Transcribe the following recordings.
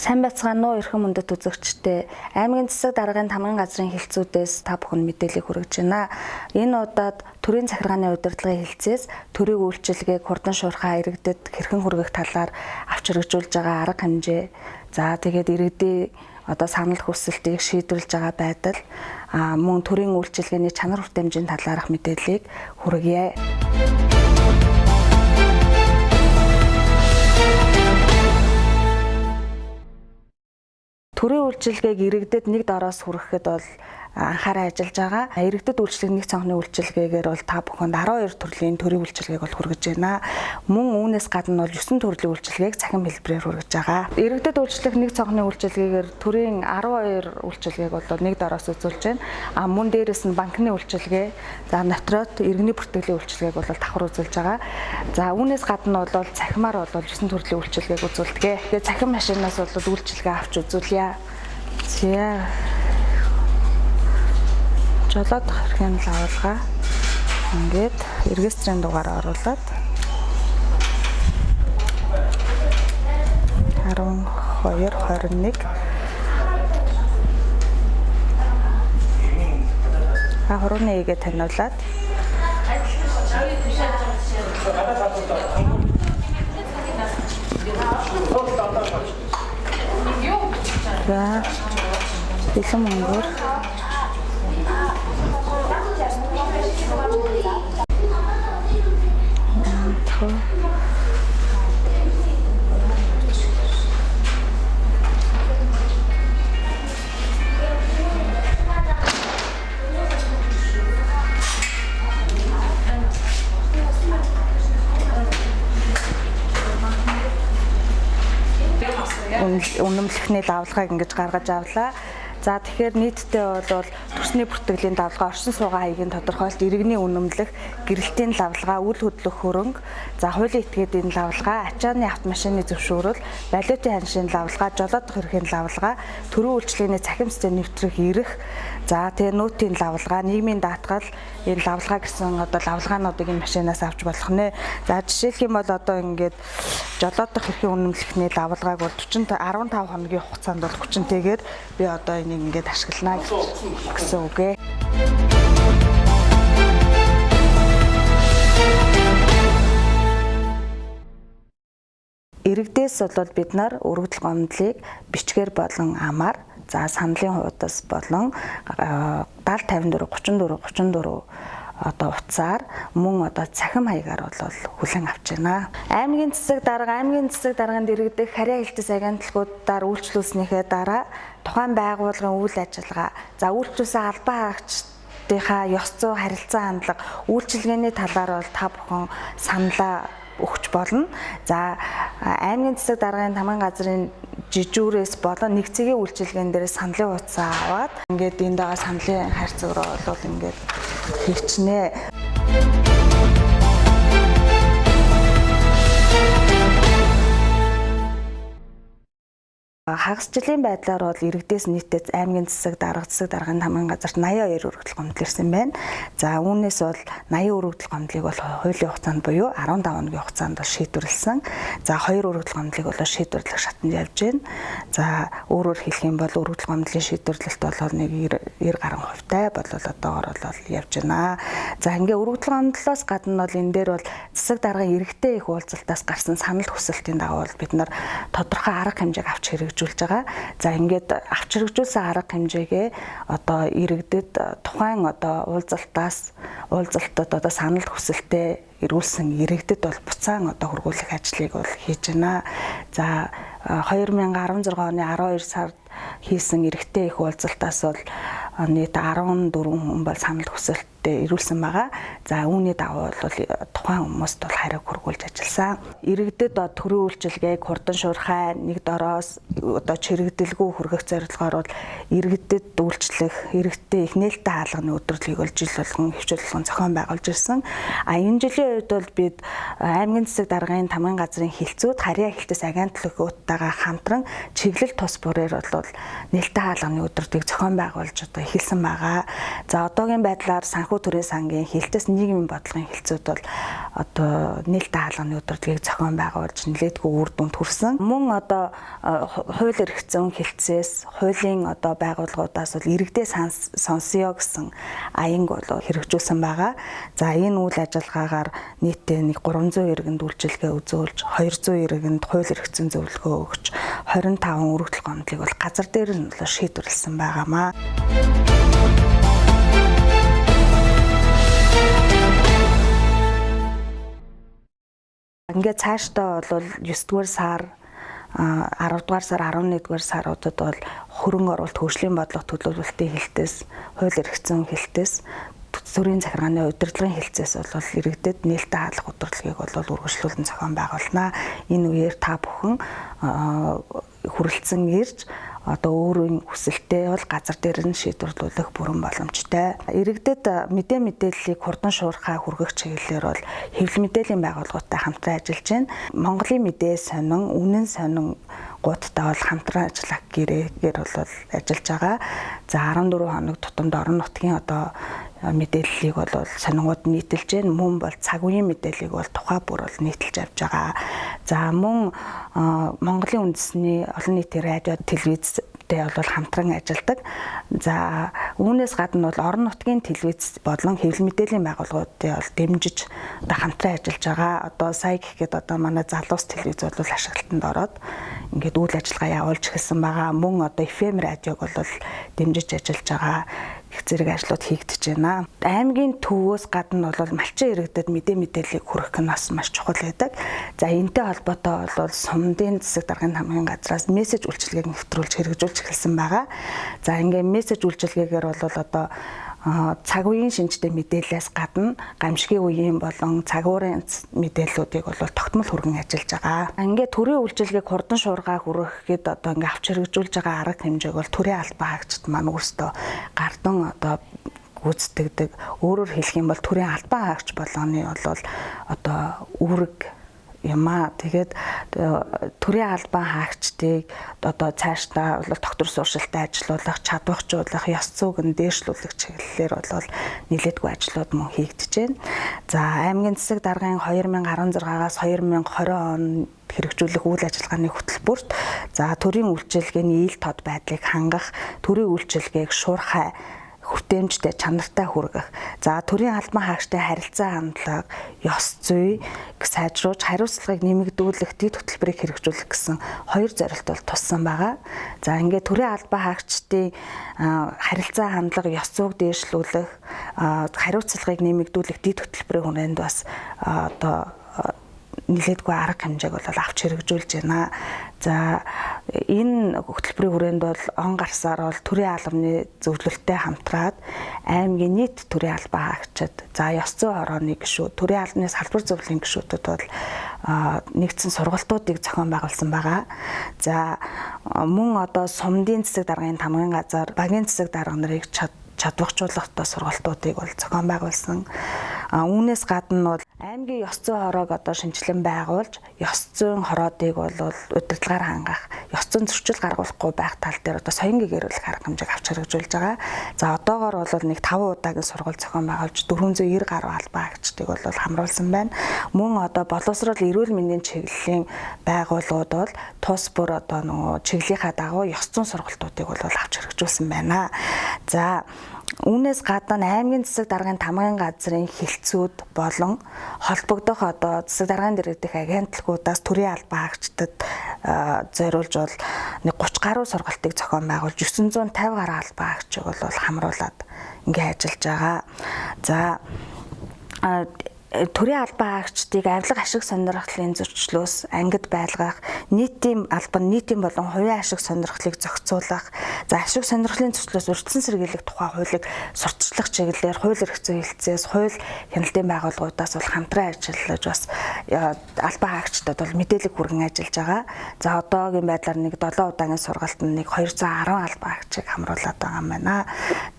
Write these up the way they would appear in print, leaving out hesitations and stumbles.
Сайн байцгаана уу эрхэм мөндөд үзэгчдээ. Аймгийн засаг даргын тамгын газрын хилцүүдээс та бүхэнд мэдээлэл хүргэж байна. Энэ удаад төрийн захиргааны удирдлагын хилцээс төрийн үйлчилгээг хурдан шуурхай иргэдэд хэрхэн хүргэх талаар авч хэрэгжүүлж байгаа арга хэмжээ. За тэгээд иргэдийн санал хүсэлтийг шийдвэрлэж байгаа байдал мөн төрийн үйлчилгээний чанар хүртээмжийн талаарх мэдээллийг хүргье. Төрийн үйлчилгээг иргэдэд нэг дороос хүргэхэд бол анхааран ажиллаж байгаа. Иргэдэд үйлчлэг нэг цонхны үйлчилгээгээр бол та бүхэнд 12 төрлийн төрийн үйлчилгээг бол хүргэж байна. Мөн үүнээс гадна бол 9 төрлийн үйлчилгээг цахим хэлбэрээр хүргэж байгаа. Иргэдэд үйлчлэх нэг цонхны үйлчилгээгээр төрийн 12 үйлчилгээг бол нэг дороос үзүүлж байна. Мөн дээрэс нь банкны үйлчилгээ, за нотрот, иргэний бүртгэлийн үйлчилгээг бол давхар үзүүлж байгаа. За үүнээс гадна бол цахимаар бол 9 төрлийн үйлчилгээг үзүүлдэг. Тэгээ цахим машинаас бол үйлчилгээ авч үзүүлье. За жолоод хэрхэн лавлгаа ингээд регистрийн дугаараа оруулаад 1221 21-гээ таниулаад за бэлэн мөнгөөр үнэмлэхний давлгааг ингэж гаргаж авлаа. За тэгэхээр нийтдээ бол төсний бүртгэлийн давлгаа, оршин суугаа хаягийн тодорхойлолт, иргэний үнэмлэх, гэрэлтийн давлгаа, үйл хөдлөх хөрөнгө, за хуулийн этгээдийн давлгаа, ачааны автомашины зөвшөөрөл, валютын ханшийн давлгаа, жолоодох эрхийн давлгаа, төрийн үйлчилгээний цахим систем нэвтрэх эрх, за тэгээ нөтийн давлгаа, нийгмийн даатгал, энэ давлгаа гэсэн давлгаануудыг энэ машинаас авч болох нэ. За жишээлх юм бол ингээд жолоодох эрхийн үнэмлэхний давлгааг бол 15 хоногийн хугацаанд бол хүчинтэйгээр би энийг ингээд ашиглана гэсэн үг ээ. Иргэдээс бол бид нар өргөдөл гомдлыг бичгээр болон амаар, за саналын хуудас болон 70 54 34 утсаар мөн цахим хаягаар бол хүлээн авч байна. Аймгийн засаг дарганд иргэдэх харьяа хэлтс агентлагуудаар үйлчлүүлснийхээ дараа тухайн байгууллагын үйл ажиллагаа, за үйлчлүүлсэн албан хаагчдынхаа ёс зүй, харилцаа хандлага, үйлчилгээний талаар бол та бүхэн саналаа өгч болно. За аймгийн засаг даргын тамгын газрын жижүүрээс болон нэгцгийн үйлчилгээнд дээр саналын хуудас аваад ингээд энд байгаа саналын хайрцаг руу бол ингээд хийчнэ. Хагас жилийн байдлаар бол иргэдээс нийтдээ аймгийн засаг даргын тамгын газарт 82 өргөдөл гомдол ирсэн байна. За үүнээс бол 80 өргөдөл гомдлыг бол хуулийн хугацаанд буюу 15 хоногийн хугацаанд бол шийдвэрлсэн. За 2 өргөдөл гомдлыг бол шийдвэрлэх шатанд явж байна. За өөрөөр хэлэх юм бол өргөдөл гомдлын шийдвэрлэлт бол нэг 90 гаруй хувьтай одоогоор бол явж байна. За ингээ өргөдөл гомдлоос гадна бол энэ дээр бол засаг даргын иргэдтэй их уулзалтаас гарсан санал хүсэлтийн дагуу бид нар тодорхой арга хэмжээг авч хэрэгжүүлж байгаа. За ингээд авч хэрэгжүүлсэн арга хэмжээгээ иргэдэд тухайн уулзалтад санал хүсэлтээ эргүүлсэн иргэдэд бол буцаан хургуулах ажлыг бол хийж байна. За 2016 оны 12 сард хийсэн иргэдтэй их уулзалтаас бол нийт 14 хүн бол санал хүсэлтээ эрүүлсэн байгаа. За үүний дагуу бол тухайн хүмүүст бол хариуг хургуулж ажилласан. Иргэдэд төрийн үйлчилгээг хурдан шуурхай нэг дороос чирэгдэлгүй хүргэх зорилгоор бол иргэдэд үйлчлэх, иргэдтэй их нээлттэй хаалганы өдрөлгийг бол жил болгон хөвчөлгөн зохион байгуулж ирсэн. Энэ жилийн үед бол бид аймгийн засаг даргын тамгын газрын хилцүүд харьяа хэлтс агентлагуудтайгаа хамтран чиглэл тус бүрээр бол нээлттэй хаалганы өдрүүдийг зохион байгуулж эхэлсэн байгаа. За одоогийн байдлаар санхүү санхүү төрийн сангийн хилтэс нийгмийн бодлогын хилцүүд бол одоо нээлттэй хаалганы удирдлагыг зохион байгуулж нэлээдгүй үр дүнд хүрсэн. Мөн одоо хууль эрх зүйн хилцээс хуулийн одоо байгууллагуудаас бол иргэдээ сонсё гэсэн аянг бол хэрэгжүүлсэн байгаа. За энэ үйл ажиллагаагаар нийтдээ 300 иргэнд үйлчилгээ үзүүлж 200 иргэнд хууль эрх зүйн зөвлөгөө өгч 25 өргөдөл гомдлыг бол газар дээр нь шийдвэрлсэн байгаамаа. Ингээд цаашдаа бол 9-р сар 10-р сар 11-р саруудад бол хөрөнгө оруулалт хөгжлийн бодлого төлөвлөлтийн хилтээс хууль эрх зүйн хилтээс төрийн захиргааны удирдлагын хилцээс бол иргэдэд нээлттэй хаалга удирдлагыг бол үргэлжлүүлэн зохион байгуулнаа. Энэ үеэр та бүхэн хүрэлцэн ирж одоо өөрийн хүсэлтэд бол газар дээр нь шийдвэрлүүлэх бүрэн боломжтой. Иргэдэд мэдээллийг хурдан шуурхай хүргэх чиглэлээр бол хэвлэл мэдээллийн байгууллагуудтай хамтран ажиллаж байна. Монголын мэдээ сонин, үнэн сонин гуудтай бол хамтран ажиллах гэрээгээр бол ажиллаж байгаа. За 14 хоног тутамд орон нутгийн одоо мэдээллийг бол сонингууд нийтэлж байна. Мөн бол цаг үеийн мэдээллийг бол тухай бүр бол нийтэлж авч байгаа. За мөн Монголын үндэсний олон нийтийн радио, телевизтэй бол хамтран ажилладаг. За үүнээс гадна бол орон нутгийн телевиз болон хэвлэл мэдээллийн байгууллагуудыг бол дэмжиж одоо хамтран ажиллаж байгаа. Одоо сая гэхэд одоо манай залуус телевиз бол ашиглалтанд ороод ингээд үйл ажиллагаа явуулж эхэлсэн байгаа. Мөн одоо FM радиог бол дэмжиж ажиллаж байгаа. Зэрэг ажлууд хийгдэж байна. Аймгийн төвөөс гадна бол малчин иргэдэд мэдээллийг хүргэх нь бас маш чухал байдаг. За энэтэй холбоотой бол сумдын засаг даргын хамгийн газраас мессеж үйлчилгээг нэвтрүүлж хэрэгжүүлж эхэлсэн байгаа. За ингээд мессеж үйлчилгээгээр бол одоо цаг үеийн шинжтэй мэдээллээс гадна гамшигын үеийн болон цагуурын мэдээллүүдийг бол тогтмол хүргэн ажиллаж байгаа. Ингээд төрийн үйлчилгээг хурдан шуургай хүргэхэд одоо ингээд авч хэрэгжүүлж байгаа арга хэмжээг бол төрийн албан хаагчид маань өөрсдөө гардан одоо гүйцэтгэдэг. Өөрөөр хэлэх юм бол төрийн албан хаагч болгоны бол одоо үүрэг юмаа. Тэгээд төрийн албан хаагчдыг одоо цаашдаа бол доктор сууршилтай ажиллуулах, чадварчуулах, ёс зүйн дээшлүүлэх чиглэлээр бол нэлээдгүй ажлууд мөн хийгдэж байна. За аймгийн засаг даргын 2016-аас 2020 он хэрэгжүүлэх үйл ажиллагааны хөтөлбөрт за төрийн үйлчилгээний ил тод байдлыг хангах, төрийн үйлчилгээг шуурхай хүртээмжтэй чанартай хүргэх. За төрийн албан хаагчтай харилцаа хандлага, ёс зүй сайжруулж хариуцлагыг нэмэгдүүлэх, дэд хөтөлбөрийг хэрэгжүүлэх гэсэн хоёр зорилт бол туссан байгаа. За ингээд төрийн албан хаагчдын харилцаа хандлага, ёс зүйг дээшлүүлэх, хариуцлагыг нэмэгдүүлэх дэд хөтөлбөрийн хүрээнд бас одоо нэлээдгүй арга хэмжээг бол авч хэрэгжүүлж байна. За энэ хөтөлбөрийн хүрээнд бол он гарсаар бол төрийн албаны зөвлөлттэй хамтраад аймгийн нийт төрийн албан хаагчид, за ёс зүйн хорооны гишүүд, төрийн албаны салбар зөвлөлийн гишүүдэд бол нэгдсэн сургалтуудыг зохион байгуулсан байгаа. За мөн одоо сумдын засаг даргын тамгын газар, багийн засаг дарга нарыг чадварчуулах сургалтуудыг бол зохион байгуулсан. Үүнээс гадна бол аймгийн ёс зүйн хороог одоо шинжилэн байгуулж, ёс зүйн хороодыг бол удирдлагаар хангах, ёс зүйн зөрчил гаргуулахгүй байх тал дээр одоо соён гэгэрүүлэх арга хэмжээг авч хэрэгжүүлж байгаа. За одоогоор бол нэг 5 удаагийн сургалт зохион байгуулж 490 гаруй албан хаагчдыг бол хамруулсан байна. Мөн одоо боловсрол эрүүл мэндийн чиглэлийн байгууллагууд бол тус бүр одоо нөгөө чиглэлийнхаа дагуу ёс зүйн сургалтуудыг бол авч хэрэгжүүлсэн байна. За үүнээс гадна аймгийн засаг даргын тамгын газрын хилцүүд болон холбогдох одоо засаг даргын дэргэдэх агентлагуудаас төрийн албан хаагчдад зориулж бол 30 гаруй сургалтыг зохион байгуулж 950 гаруй албан хаагчийг бол хамруулад ингээ ажиллаж байгаа. За төрийн албан хаагчдыг авилга ашиг сонирхлын зөрчлөөс ангид байлгах, нийтийн албан, нийтийн болон хувийн ашиг сонирхлыг зохицуулах, за ашиг сонирхлын зөрчлөөс урьдчилан сэргийлэх тухай хуулийг сурталчлах чиглэлээр хууль эрх зүйн хилцээс, хууль хяналтын байгууллагуудаас бол хамтран ажиллаж бас албан хаагчдад бол мэдээлэл хүргэн ажиллаж байгаа. За одоогийн байдлаар нэг 7 удаагийн сургалтанд нэг 210 албан хаагчийг хамруулад байгаа юм байна.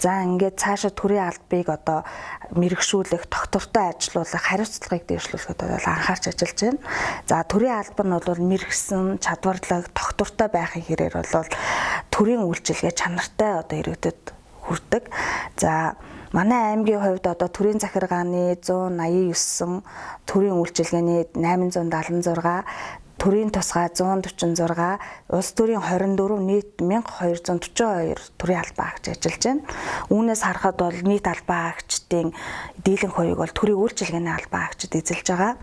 За ингээд цаашаа төрийн албыг одоо мэрэгшүүлэх, доктортой ажиллуулах, хариуцлагыг дээшлүүлэхэд бол анхаарч ажиллаж байна. За төрийн алба нь бол мэрэгсэн, чадварлаг, доктортой байхын хэрээр бол төрийн үйлчилгээ чанартай одоо иргэдэд хүрдэг. За Манай аймгийн хувьд одоо төрийн захиргааны 189 төрийн үйлчилгээний 876, төрийн тусгай 146, улс төрийн 24, нийт 1242 төрийн албан хаагч ажиллаж байна. Үүнээс харахад бол нийт албан хаагчдын дийлэнх хувийг бол төрийн үйлчилгээний албан хаагчид эзэлж байгаа.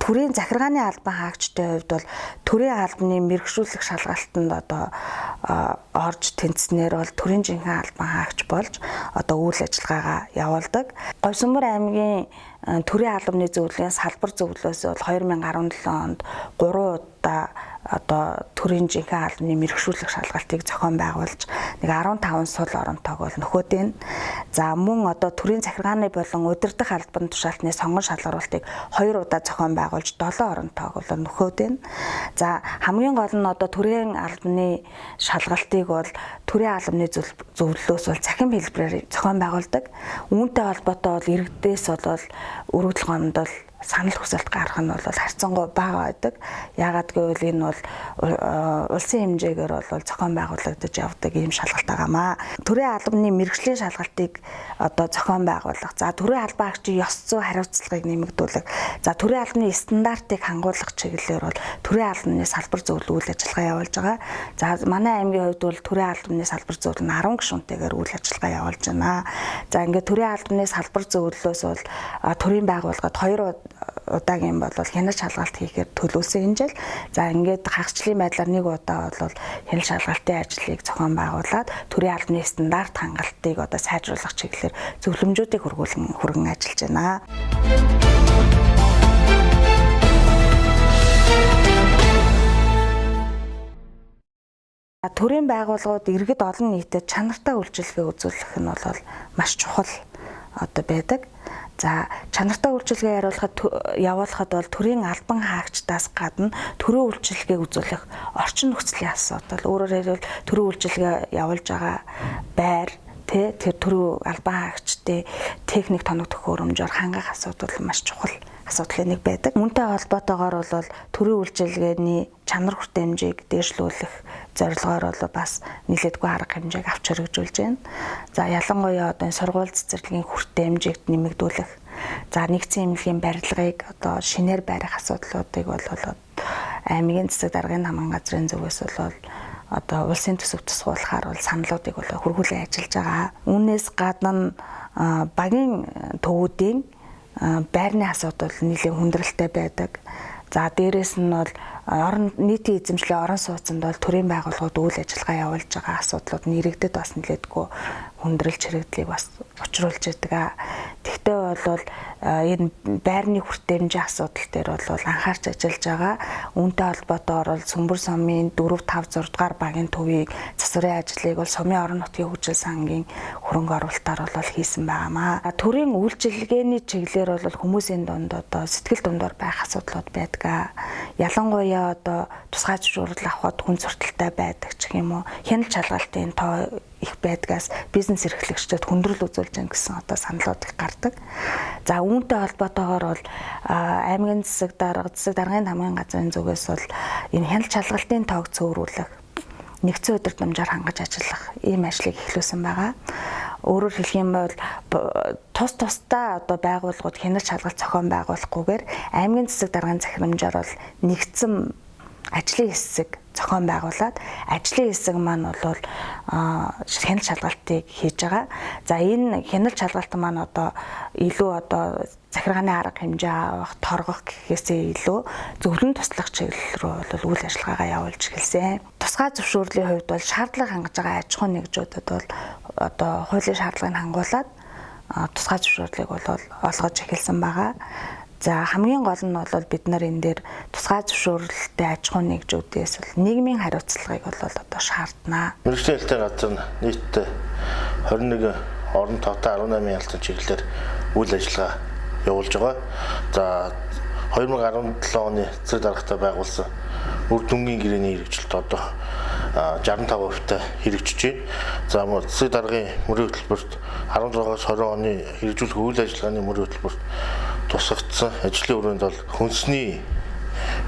Төрийн захиргааны албан хаагчдын хувьд бол төрийн албаны мэргэжүүлэх шалгалтанд одоо орж тэнцснээр бол төрийн жинхэнэ албан хаагч болж одоо үйл ажиллагаагаа явуулдаг. Говьсөнбөр аймгийн төрийн албаны зөвлөлийн салбар зөвлөөс бол 2017 онд 3 удаа одоо төрийн жинхэнэ албаны мэргэжүүлэх шалгалтыг зохион байгуулж нэг 15 сул оронтойг бол нөхөөд. За мөн одоо төрийн захиргааны болон удирдах албан тушаалтны сонгон шалгаруулалтыг 2 удаа зохион байгуулж 7 оронтойг бол нөхөөд. За хамгийн гол нь одоо төрийн албаны шалгалтыг бол төрийн албаны зөвлөлөөс бол цахим хэлбэрээр зохион байгуулдаг. Үүнтэй холбоотой бол иргэдээс бол өргөдөл гомд бол санал хүсэлт гаргах нь бол харьцангуй бага байдаг. Яагаад гэвэл энэ бол улсын хэмжээгээр бол зохион байгуулагдаж явдаг ийм шалгалт байгаамаа. Төрийн албаны мэргэжлийн шалгалтыг одоо зохион байгуулах. За төрийн албан хаагчийн ёс зүй хариуцлагыг нэмэгдүүлэх. За төрийн албаны стандартыг хангуулах чиглэлээр бол төрийн албаны салбар зөвлөл үйл ажиллагаа явуулж байгаа. За манай аймгийн хувьд бол төрийн албаны салбар зөвлөл нь 10 гишүүнтэйгээр үйл ажиллагаа явуулж байна. За ингээд төрийн албаны салбар зөвлөлөөс бол төрийн байгууллагад 2 удаагийн бол хяналт шалгалт хийхээр төлөвлөсөн хэмжээл. За ингээд хагасчлын байдлаар 1 удаа бол хяналт шалгалтын ажлыг зохион байгуулад төрийн албаны стандарт хангалтыг одоо сайжруулах чиглэлээр зөвлөмжүүдийг хүргэн ажиллаж байна. Төрийн байгууллагууд иргэд олон нийтэд чанартай үйлчилгээ үзүүлэх нь бол маш чухал одоо байдаг. За чанартай үйлчилгээ явуулахад бол төрийн албан хаагчдаас гадна төрийн үйлчилгээ үзүүлэх орчин нөхцөлийн асуудал. Өөрөөр хэлбэл төрийн үйлчилгээ явуулж байгаа байр тэр төрийн албан хаагчдын техник тоног төхөөрөмжөөр хангах асуудал маш чухал асуудлын нэг байдаг. Үүнтэй холбоотойгоор бол төрийн үйлчилгээний чанар хүртээмжийг дээшлүүлэх зорилгоор бол бас нэлээдгүй арга хэмжээг авч хэрэгжүүлж байна. За ялангуяа одоо сургууль цэцэрлэгийн хүртээмжийг нэмэгдүүлэх. За нэгдсэн эмнэлгийн барилгыг одоо шинээр барих асуудлуудыг бол аймгийн цэцэг даргын хамгаан газрын зүгээс бол одоо улсын төсөв тусгуулахаар бол саналуудыг бол хургуулan ажиллаж байгаа. Үүнээс гадна багийн төвүүдийн байрны асуудал нэлээд хүндрэлтэй байдаг. За дээрэс нь бол нийтийн эзэмшлийн орон сууцнд бол төрийн байгууллагууд үйл ажиллагаа явуулж байгаа асуудлууд нь иргэдэд бас нэлээдгүй хүндрэлж хэрэгдлийг бас учруулж байдаг. Тэгтээ бол энэ байрны хүртээмжийн асуудал дээр бол анхаарч ажиллаж байгаа. Үүнтэй холбоотойгоор бол Сүмбэр сумын 4, 5, 6 дугаар багийн төвийн засварын ажлыг бол Сумын орон нутгийн хөгжил сангийн хөрөнгө оруулалтаар бол хийсэн байгаамаа. Төрийн үйлчилгээний чиглэлээр бол хүмүүсийн дунд одоо сэтгэл дундор байх асуудлууд байдаг. Ялангуяа одоо тусгай зөвшөөрөл авахд хүн зөртөлтэй байдаг ч юм уу. Хяналт шалгалтын тоо их байдгаас бизнес эрхлэгчдэд хүндрэл үзүүлж байгаа гэсэн одоо саналууд их гардаг. За үүнтэй холбоотойгоор бол аймгийн цэцэг даргын хамгаан газрын зүгээс бол энэ хяналт шалгалтын тоог цөөрүүлэх, нэгдсэн удирдамжаар хангаж ажиллах ийм ажлыг эхлүүлсэн байгаа. Өөрөөр хэлэх юм бол тусдаа одоо байгууллагууд хяналт шалгалт зохион байгуулахгүйгээр аймгийн цэцэг даргын захирамжаар бол нэгдсэн ажлын хэсэг зохион байгуулад ажлын хэсэг маань бол хяналт шалгалтыг хийж байгаа. За энэ хяналт шалгалт маань одоо илүү одоо захиргааны арга хэмжээ авах, торгох гэхээсээ илүү зөвлөн туслах чиглэл рүү бол үйл ажиллагаагаа явуулж эхэлсэн. Тусгай зөвшөөрлийн хувьд бол шаардлага хангаж байгаа аж ахуйн нэгжүүдэд бол одоо хуулийн шаардлагыг хангуулад тусгай зөвшөөрлийг бол олгож эхэлсэн байгаа. За хамгийн гол нь бол бид нар энэ дээр тусгай зөвшөөрлөлттэй аж ахуйн нэгжүүдээс бол нийгмийн хариуцлагыг бол одоо шаардна. Мэргэжлийн хэлтийн газар нь нийтдээ 21 орон тоотой 18 ялцсан чиглэлээр үйл ажиллагаа явуулж байгаа. За 2017 оны цэцэг даргатай байгуулсан үр дүнгийн гэрээний хэрэгжилт одоо 65% хэрэгжиж байна. За цэцэг даргын мөрийн хөтөлбөрт 16-аас 20 оны хэрэгжүүлэх үйл ажиллагааны мөрийн хөтөлбөрт тусгагдсан ажлын өрөөнд бол хүнсний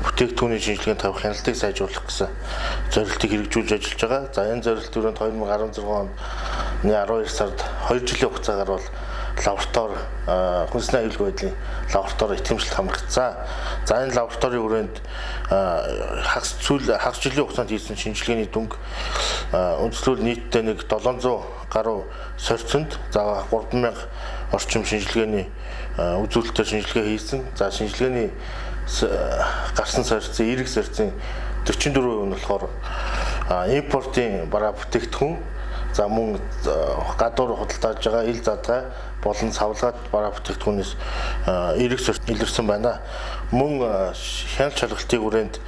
бүтээгдэхүүний шинжилгээнд тавих хяналтыг сайжруулах гэсэн зорилтыг хэрэгжүүлж ажиллаж байгаа. За энэ зорилт өрөөнд 2016 онд 12 сард 2 жилийн хугацаагаар бол лаборатори хүнсний аюулгүй байдлын лаборатори итгэмжлэлт хамрагдсан. За энэ лабораторийн хүрээнд хагас жилийн хугацаанд хийсэн шинжилгээний дүнг үндэслэл нийтдээ нэг 700 гаруй сорьцонд за 3000 орчим шинжилгээний үзүүлэлтээр шинжилгээ хийсэн. За шинжилгээний гарсан сорьцын эерэг сорьцын 44% нь болохоор импортын бараа бүтээгдэхүүн за мөн гадуур худалдааж байгаа ил задгай болон савлгаад бараа бүтээгдэхүүнээс эерэг сорьц илэрсэн байна. Мөн хяналт шалгалтын хүрээнд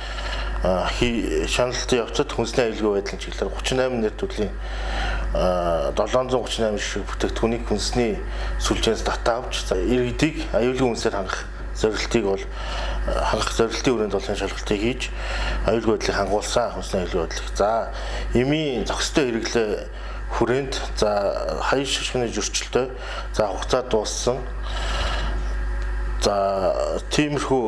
шаналлалтын явцад хүнсний аюулгүй байдлын чиглэлээр 38 нэр төрлийн 738 шиг бүтээгдэхүүнийг хүнсний сүлжээнээс дата авч иргэдийг аюулгүй хүнсээр хангах зорилтыг бол хангах зорилтын хүрээнд бол шалгалтыг хийж аюулгүй байдлыг хангуулсан хүнсний аюулгүй байдлыг. За эмийн зохистой хэрэглээ хүрээнд за хаяг шашгины зөрчилтэй за хугацаа дууссан. За тиймэрхүү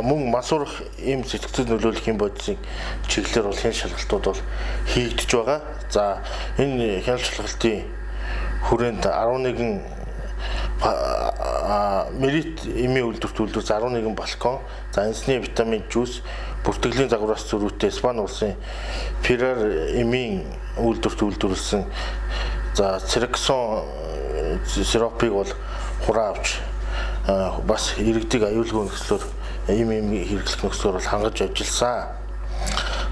мөн масуурах эм сэтгцэд нөлөөлөх эм бодисын чиглэлээр бол хяналт шалгалтууд бол хийгдэж байгаа. За энэ хяналт шалгалтын хүрээнд 11 мерит эмийн үйлдвэрлэлүүд 11 балкон, за энсний витамин жуус, бүртгэлийн загвараас зөрүүтэй Испани улсын Пирар эмийн үйлдвэрлэлсэн за церексон сиропыг бол хураа авч бас иргэдийг аюулгүй нөхцлөөр эм хэрэглэх нөхцлөөр бол хангаж ажилласан.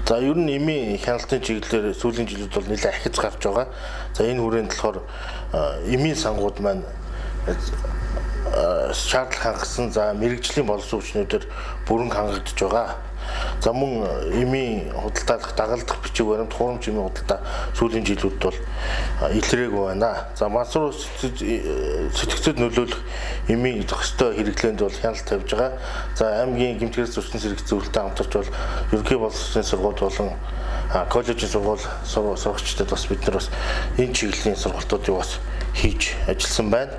За ер нь эмийн хяналтын чиглэлээр сүүлийн жилүүд бол нэлээд ахиц гарч байгаа. За энэ хүрээнд болохоор эмийн сангууд маань шаардлага хангасан за мэрэгжлийн боловсон хүчнүүдээр бүрэн хангагдж байгаа. За мөн эмийн худалдаалах дагалдах бичиг баримт хурамч эмийн худалдаа сүүлийн жилүүд бол илрээгүй байна. За масуур сэтгцэд нөлөөлөх эмийн зохистой хэрэглээнд бол хяналт тавьж байгаа. За аймгийн гэмтгэрээс зөрчил зэрэг зөвлөлтөд хамтарч бол ерөнхий боловсролын сургууль болон коллежийн сургууль сурагчдад бас бид нар бас энэ чиглэлийн сургалтуудыг бас хийж ажилласан байна.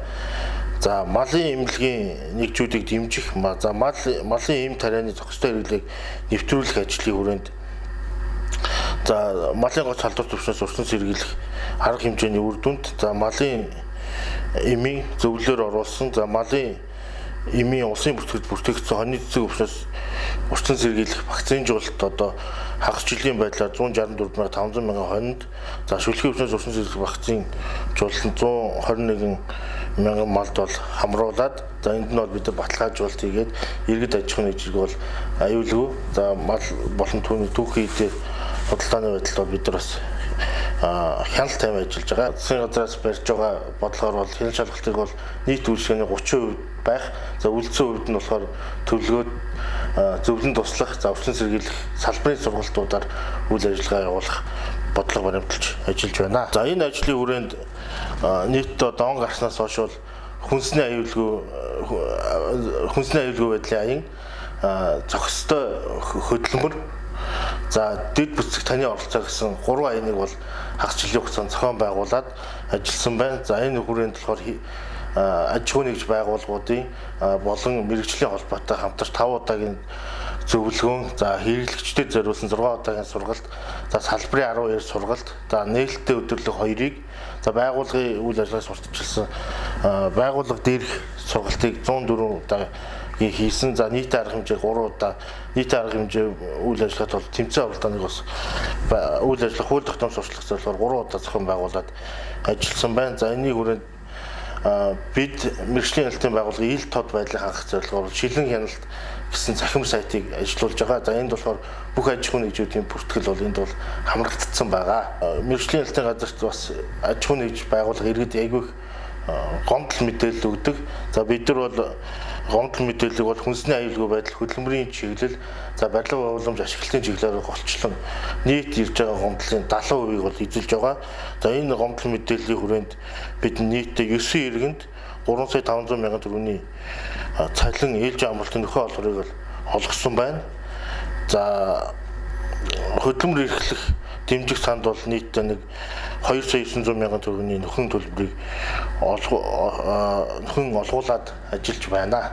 За малын эмнэлгийн нэгжүүдийг дэмжих, за малын эм тарианы зохистой хэрэглээг нэвтрүүлэх ажлын хүрээнд за малын гоц халдвар төвчнөөс урьдчилан сэргийлэх арга хэмжээний үр дүнд за малын эмийн зөвлөлөөр оруулсан за малын эмийн улсын бүртгэгд бүртгэгдсэн хоньны цэцэг өвчнөөс урьдчилан сэргийлэх вакцинжуулалт одоо хагас жилийн байдлаар 164,500 мянган хонинд за шүлгийн өвчнөөс урьдчилан сэргийлэх вакцин жуулалт 121 мянган малд бол хамруулад за энд нь бол бид нар баталгаажуулалт хийгээд иргэд аж ахуйн нэгжийг бол аюулгүй за мал болон түүний түүхийн дээр худалдааны байдалд бол бид нар бас хяналт тавь ажиллаж байгаа. Засгийн газраас барьж байгаа бодлогоор бол хяналт шалгалтыг бол нийт үйлчлэгээний 30% байх. За үлдсэн хувьд нь болохоор төлөвлөгөөд зөвлөн туслах, за урьдчилан сэргийлэх салбарын сургалтуудаар үйл ажиллагаа явуулах бодлого баримталж ажиллаж байна. За энэ ажлын хүрээнд нийтдээ дон гарснаас хойш бол хүнсний аюулгүй байдлын аян зохистой хөдөлмөр за дэд бүтцэх таны оролцоо гэсэн 3 аяныг бол хагас жилийн хугацаанд зохион байгуулад ажилласан байна. За энэ хүрээнд болохоор аж ахуйн нэгж байгууллагуудын болон мэрэгжлийн холбоотой хамтарч 5 удаагийн зөвлөгөөн за хэрэглэгчдэд зориулсан 6 удаагийн сургалт за салбарын 12 сургалт за нээлттэй өдөрлөг 2-ыг за байгууллагын үйл ажиллагааг сурталчилсан байгууллага дээрх сургалтыг 104 удаа хийсэн за нийт арга хэмжээ 3 удаа нийт арга хэмжээ үйл ажиллагаанд бол тэмцээн оролдооныг бас үйл ажиллагаа хууль тогтоом сурчлах зорилгоор 3 удаа зохион байгуулад ажилласан байна. За энэний хүрээнд бид мэргэжлийн хяналтын байгууллагын ил тод байдлыг хангах зорилгоор шилэн хяналт гэсэн захимар сайтыг ажилуулж байгаа. За энд болохоор бүх аж ахуйн нэгжүүдийн бүртгэл бол энд бол хамрагдсан байгаа. Мэргэжлийн хяналтын газарт бас аж ахуйн нэгж байгууллага иргэд айгүйх гомдол мэдээлэл өгдөг. За бид нар бол гомдол мэдээллийг бол хүнсний аюулгүй байдал хөдөлмөрийн чиглэл за барилга байгууламж ашиглалтын чиглэлээр голчлон нийт ирж байгаа гомдлын 70%-ийг бол эзэлж байгаа. За энэ гомдол мэдээллийн хүрээнд бид нийтдээ 9 иргэнд 3,500,000 төгрөгийн цалин ээлж амралтын нөхөн олгорыг бол олгосон байна. За хөдөлмөр эрхлэх дэмжих санд бол нийтдээ нэг 2,900,000 төгрөгийн нөхөн төлбөрийг нөхөн олгуулад ажиллаж байна.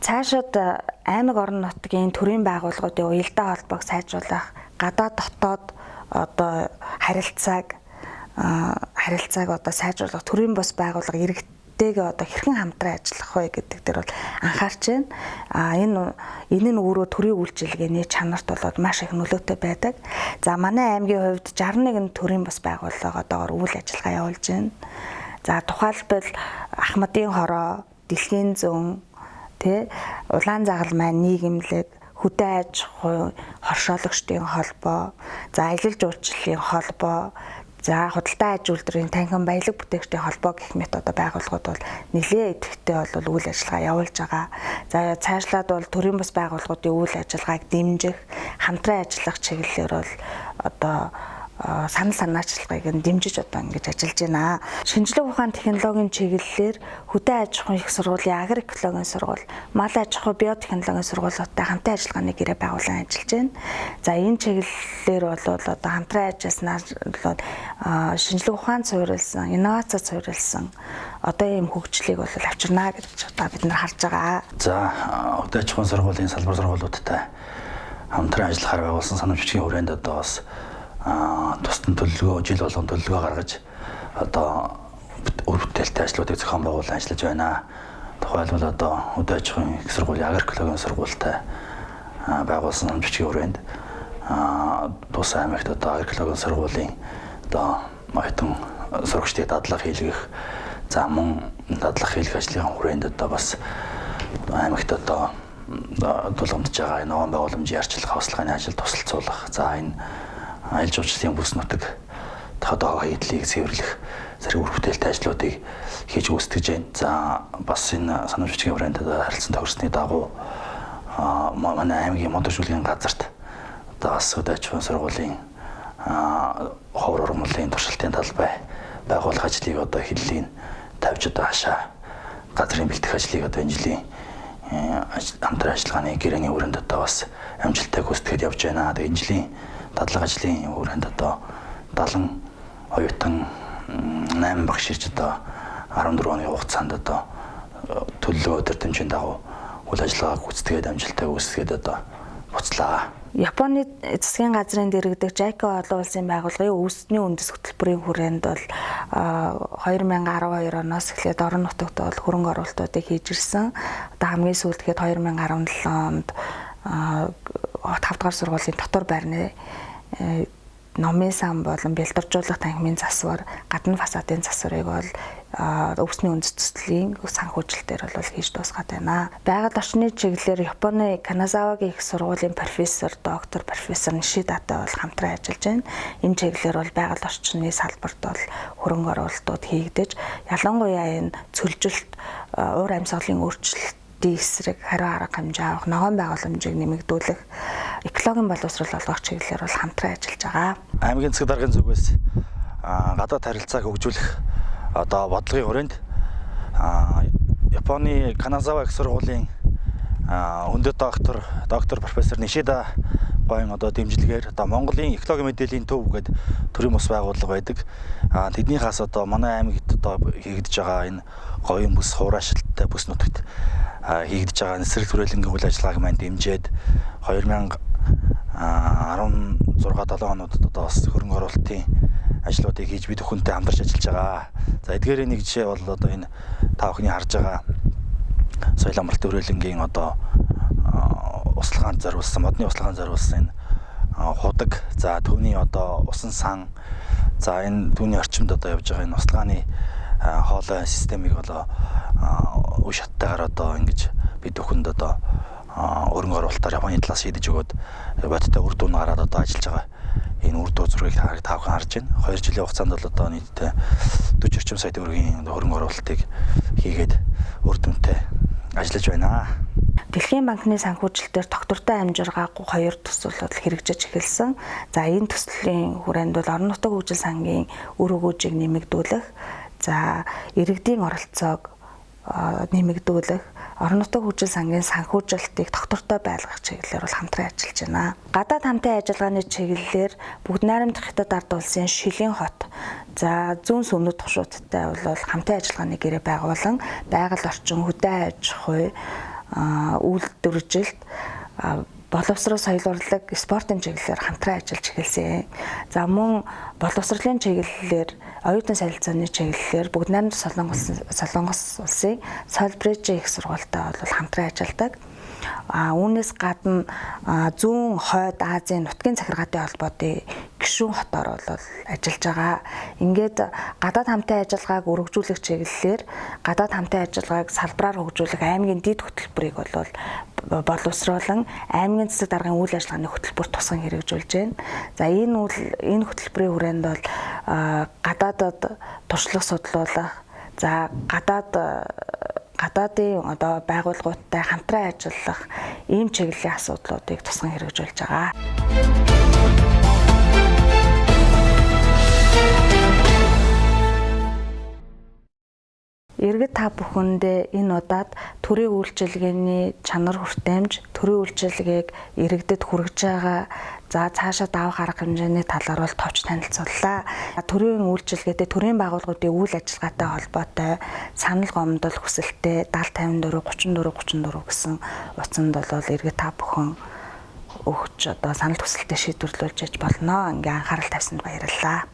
цаашид аймаг орон нутгийн төрийн байгууллагуудын уялдаа холбоог сайжруулах, гадаад дотоод одоо харилцааг одоо сайжруулах, төрийн бус байгууллага иргэдтэйгээ одоо хэрхэн хамтран ажиллах вэ гэдэг дээр бол анхаарч байна. Энэ нь өөрөө төрийн үйлчилгээний чанарт болоод маш их нөлөөтэй байдаг. За манай аймгийн хувьд 61 төрийн бус байгууллага одоогоор үйл ажиллагаа явуулж байна. За тухайлбал Ахмадын хороо, Дэлхийн зүүн, Улаан загалмай нийгэмлэг, хөдөө аж ахуй, хоршоологчдын холбоо, за аялал жуулчлалын холбоо, за худалдаа аж үйлдвэрийн танхим баялаг бүтээгчдийн холбоо гэх мэт одоо байгууллагууд бол нэлээд идэвхтэй бол үйл ажиллагаа явуулж байгаа. За цаашлаад бол төрийн бас байгууллагуудын үйл ажиллагааг дэмжих, хамтран ажиллах чиглэлээр бол одоо санал санаачлагыг нь дэмжиж одоо ингэж ажиллаж байна. Шинжлэх ухаан технологийн чиглэлээр хөдөө аж ахуйн их сургуулийн агроэкологийн сургууль, мал аж ахуй биотехнологийн сургуулиудтай хамтан ажиллагааны гэрээ байгуулан ажиллаж байна. За энэ чиглэлээр бол одоо хамтран ажилласнаар бол шинжлэх ухаанд суурилсан, инновацид суурилсан одоо ийм хөгжлийг бол авчирна гэж одоо бид нар харж байгаа. За хөдөө аж ахуйн сургуулийн салбар сургуулиудтай хамтран ажиллахаар байгуулсан санамж бичгийн хүрээнд одоо бас тусдан төлөвлөгөө жил болгон төлөвлөгөө гаргаж одоо үр бүтээлтэй ажлуудыг зохион байгуулан ажиллаж байна. Тухайлбал одоо хөдөө аж ахуйн их сургуулийн агроэкологийн сургуультай байгуулсан санамж бичгийн хүрээнд Тус аймагт одоо агроэкологийн сургуулийн одоо оюутан сурагчдыг дадлага хийлгэх, за мөн дадлага хийлгэх ажлын хүрээнд одоо бас аймагт одоо тулгамдж байгаа ногоон байгууламжийн арчилгаа хослогын ажил тусалцуулах, за энэ аялал жуулчлалын бүс нутаг тодоо хэдлийг цэвэрлэх зэрэг үр бүтээлтэй ажлуудыг хийж гүйцэтгэж байна. За бас энэ санамж бичгийн хүрээнд харилцан тохирсны дагуу манай аймгийн модон шүлгийн газарт одоо бас хөдөө аж ахуйн сургуулийн ховор ургамлын туршилтын талбай байгуулах ажлыг одоо хэллийг тавьж одоо хашаа газрын бэлтгэх ажлыг одоо энэ жилийн хамтран ажиллагааны гэрээний хүрээнд одоо бас амжилттай гүйцэтгэж явж байна. Тэгээ энэ жилийн дадлага ажлын хүрээнд одоо 70 оюутан 8 багш ирж одоо 14 оны хугацаанд одоо төлөвлөгөө өдөр дэмжийн дагуу үйл ажиллагаа гүйцэтгээд амжилттай гүйцэтгээд одоо буцлаа. Японы засгийн газрын дэргэдэх JICA олон улсын байгууллагын өвсдний үндэс хөтөлбөрийн хүрээнд бол 2012 оноос эхлээд орон нутагт бол хөрөнгө оруулалтуудыг хийж ирсэн. Одоо хамгийн сүүлд гээд 2017 онд 5 дугаар сургуулийн дотор байрны номын сан болон бэлдэржүүлэх танхимын засвар, гадна фасадын засварыг бол өвсний үндэс төслийн санхүүжилтээр бол хийж дуусгаад байна. Байгаль орчны чиглэлээр Японы Каназавагийн их сургуулийн профессор, доктор профессор Нишидатай бол хамтран ажиллаж байна. Энэ чиглэлээр бол байгаль орчны салбарт бол хөрөнгө оруулалтууд хийгдэж, ялангуяа энэ цөлжилт, уур амьсгалын өөрчлөлт эсрэг хариу арга хэмжээ авах, ногоон байгууламжийг нэмэгдүүлэх, экологийн боловсрол олгох чиглэлээр бол хамтран ажиллаж байгаа. Аймгийн засаг даргын зүгээс гадаад харилцааг хөгжүүлэх одоо бодлогын хүрээнд Японы Каназава их сургуулийн өндөр доктор профессор Нишида гоён одоо дэмжлэгээр одоо Монголын экологийн мэдээллийн төв гэдэг төрийн бус байгууллага байдаг. Тэднийхээс одоо манай аймагт одоо хийгдэж байгаа энэ гоён бүс хураашилттай бүс нутагт хийгдэж байгаа нэрсрэг түрээлэнгийн үйл ажиллагааг маань дэмжиж 2016-7 онуудад одоо бас хөрөнгө оруулалтын ажлуудыг хийж бид бүхэнтэй хамтарч ажиллаж байгаа. За эдгээр нэг жишээ бол одоо энэ та бүхний харж байгаа соёл амралт түрээлэнгийн одоо услахаанд зориулсан, модны услахаанд зориулсан энэ худаг, за төвний одоо усан сан, за энэ түүний орчимд одоо явж байгаа энэ услахааны хоолой системийг одоо үе шаттайгаар одоо ингэж бид бүхэнд одоо хөрөнгө оруулалтаар Японы талаас шийдэж өгөөд бодиттой үр дүн гараад одоо ажиллаж байгаа. Энэ үр дүн зургийг та бүхэн харж байна. 2 жилийн хугацаанд бол одоо нийтдээ 40 орчим сая төгрөгийн хөрөнгө оруулалтыг хийгээд үр дүнтэй ажиллаж байна. Дэлхийн банкны санхүүжилтээр доктортой амжиргаагүй 2 төсөл бол хэрэгжиж эхэлсэн. За энэ төслийн хүрээнд бол орон нутгийн хөгжил сангийн үр өгөөжийг нэмэгдүүлэх, за иргэдийн оролцоог нэмэгдүүлэх, орон нутгийн хөгжил сангийн санхүүжилтийг доктортой байлгах чиглэлээр бол хамтран ажиллаж байна. Гадаад хамтын ажиллагааны чиглэлээр бүгд найрамдах хятад ард улсын Шилийн хот, за зүүн сүмнүүд тушуудтай бол хамтын ажиллагааны гэрээ байгуулан байгаль орчин, хөдөө аж ахуй, үйлдвэржилт боловсрол соёл урлаг спортын чиглэлээр хамтран ажиллаж эхэлсэн. За мөн боловсролын чиглэлээр оюутан солилцооны чиглэлээр бүгд найрамд Солонгос улсын Солбрижийн их сургуультай бол хамтран ажилладаг. Үүнээс гадна зүүн хойд Азийн нутгийн захиргаатын холбоотын гишүүн хотоор бол ажиллаж байгаа. Ингээд гадаад хамтын ажиллагааг өргөжүүлэх чиглэлээр гадаад хамтын ажиллагааг салбараар хөгжүүлэх аймгийн дэд хөтөлбөрийг бол боловсруулан аймгийн засаг даргын үйл ажиллагааны хөтөлбөр тусган хэрэгжүүлж байна. За энэ хөтөлбөрийн хүрээнд бол гадаадад туршлага судлуулах, за гадаадын одоо байгууллагуудтай хамтран ажиллах ийм чиглэлийн асуудлуудыг тусган хэрэгжүүлж байгаа. Иргэд та бүхэндээ энэ удаад төрийн үйлчилгээний чанар хүртээмж, төрийн үйлчилгээг иргэдэд хүргэж байгаа за цаашаа давах арга хэмжээний талаар бол товч танилцууллаа. Төрийн үйлчилгээтэй төрийн байгууллагуудын үйл ажиллагаатай холбоотой санал гомдол хүсэлтээ 70 54 34 гэсэн утсанд бол иргэд та бүхэн өгч одоо санал хүсэлтээ шийдвэрлүүлж болно. Ингээ анхаарал тавьсанд баярлалаа.